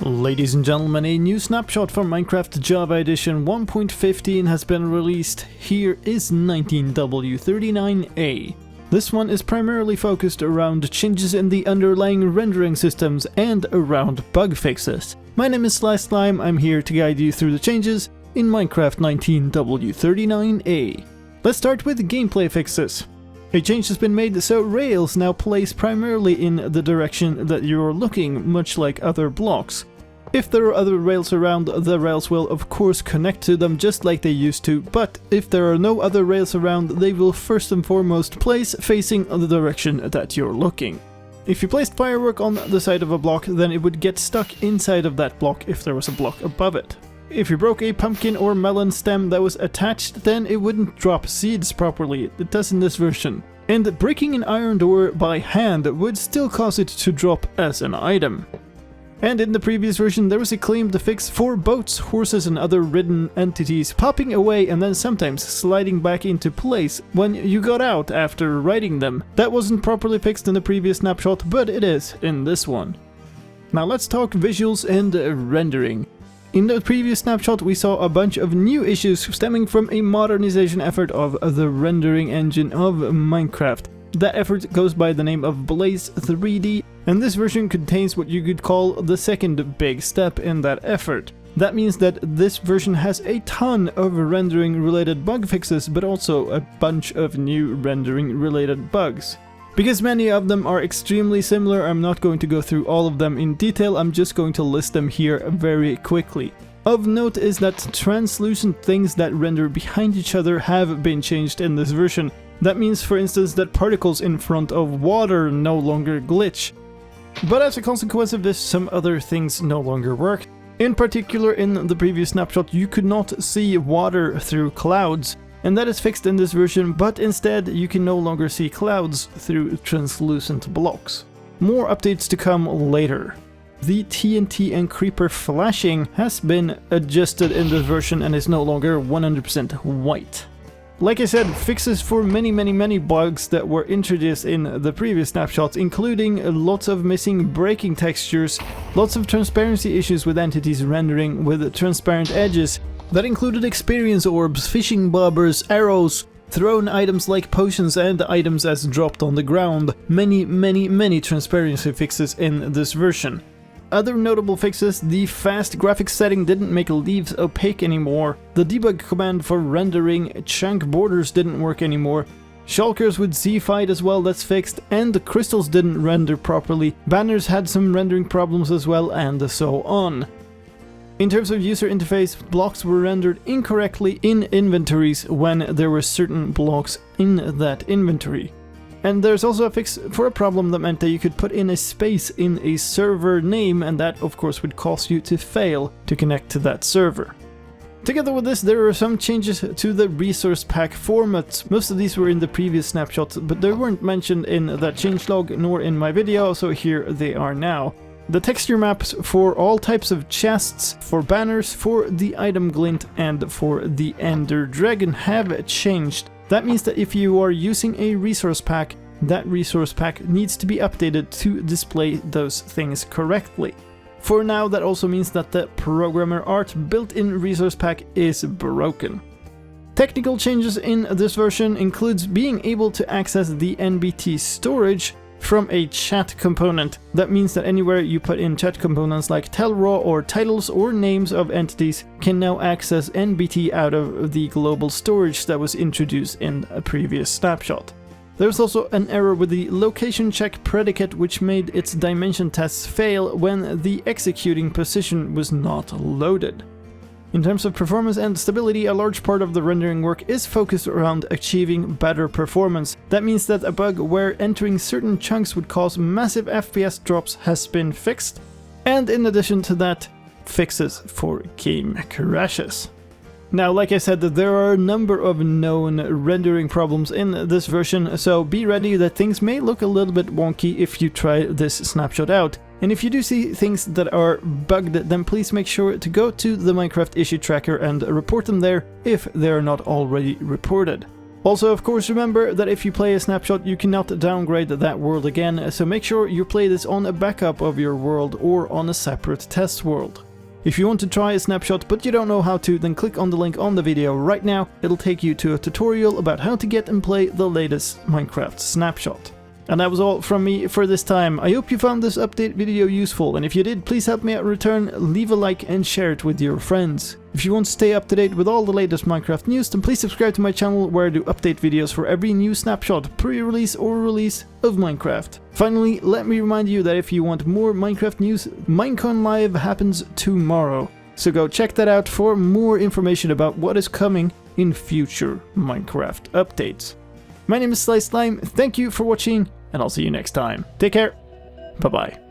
Ladies and gentlemen, a new snapshot for Minecraft Java Edition 1.15 has been released. Here is 19w39a. This one is primarily focused around changes in the underlying rendering systems and around bug fixes. My name is slicedlime, I'm here to guide you through the changes in Minecraft 19w39a. Let's start with gameplay fixes. A change has been made so rails now place primarily in the direction that you're looking, much like other blocks. If there are other rails around, the rails will of course connect to them just like they used to, but if there are no other rails around, they will first and foremost place facing the direction that you're looking. If you placed firework on the side of a block, then it would get stuck inside of that block if there was a block above it. If you broke a pumpkin or melon stem that was attached, then it wouldn't drop seeds properly, it does in this version. And breaking an iron door by hand would still cause it to drop as an item. And in the previous version there was a claimed fix for boats, horses and other ridden entities popping away and then sometimes sliding back into place when you got out after riding them. That wasn't properly fixed in the previous snapshot, but it is in this one. Now let's talk visuals and rendering. In the previous snapshot we saw a bunch of new issues stemming from a modernization effort of the rendering engine of Minecraft. That effort goes by the name of Blaze 3D, and this version contains what you could call the second big step in that effort. That means that this version has a ton of rendering related bug fixes, but also a bunch of new rendering related bugs. Because many of them are extremely similar, I'm not going to go through all of them in detail, I'm just going to list them here very quickly. Of note is that translucent things that render behind each other have been changed in this version. That means, for instance, that particles in front of water no longer glitch. But as a consequence of this, some other things no longer work. In particular, in the previous snapshot, you could not see water through clouds, and that is fixed in this version, but instead you can no longer see clouds through translucent blocks. More updates to come later. The TNT and creeper flashing has been adjusted in this version and is no longer 100% white. Like I said, fixes for many bugs that were introduced in the previous snapshots, including lots of missing breaking textures, lots of transparency issues with entities rendering with transparent edges. That included experience orbs, fishing bobbers, arrows, thrown items like potions and items as dropped on the ground. Many transparency fixes in this version. Other notable fixes: the fast graphics setting didn't make leaves opaque anymore, the debug command for rendering chunk borders didn't work anymore, shulkers with Z-Fight as well, that's fixed, and the crystals didn't render properly, banners had some rendering problems as well, and so on. In terms of user interface, blocks were rendered incorrectly in inventories when there were certain blocks in that inventory. And there's also a fix for a problem that meant that you could put in a space in a server name, and that of course would cause you to fail to connect to that server. Together with this, there are some changes to the resource pack formats. Most of these were in the previous snapshots, but they weren't mentioned in that changelog nor in my video, so here they are now. The texture maps for all types of chests, for banners, for the item glint, and for the ender dragon have changed. That means that if you are using a resource pack, that resource pack needs to be updated to display those things correctly. For now, that also means that the programmer art built in resource pack is broken. Technical changes in this version includes being able to access the NBT storage from a chat component. That means that anywhere you put in chat components like telraw or titles or names of entities can now access NBT out of the global storage that was introduced in a previous snapshot. There's also an error with the location check predicate, which made its dimension tests fail when the executing position was not loaded. In terms of performance and stability, a large part of the rendering work is focused around achieving better performance. That means that a bug where entering certain chunks would cause massive FPS drops has been fixed, and in addition to that, fixes for game crashes. Now, like I said, there are a number of known rendering problems in this version, so be ready that things may look a little bit wonky if you try this snapshot out. And if you do see things that are bugged, then please make sure to go to the Minecraft issue tracker and report them there if they are not already reported. Also, of course, remember that if you play a snapshot, you cannot downgrade that world again, so make sure you play this on a backup of your world or on a separate test world. If you want to try a snapshot but you don't know how to, then click on the link on the video right now. It'll take you to a tutorial about how to get and play the latest Minecraft snapshot. And that was all from me for this time. I hope you found this update video useful, and if you did, please help me out in return, leave a like and share it with your friends. If you want to stay up to date with all the latest Minecraft news, then please subscribe to my channel where I do update videos for every new snapshot, pre-release or release of Minecraft. Finally, let me remind you that if you want more Minecraft news, Minecon Live happens tomorrow. So go check that out for more information about what is coming in future Minecraft updates. My name is slicedlime, thank you for watching, and I'll see you next time. Take care, bye bye.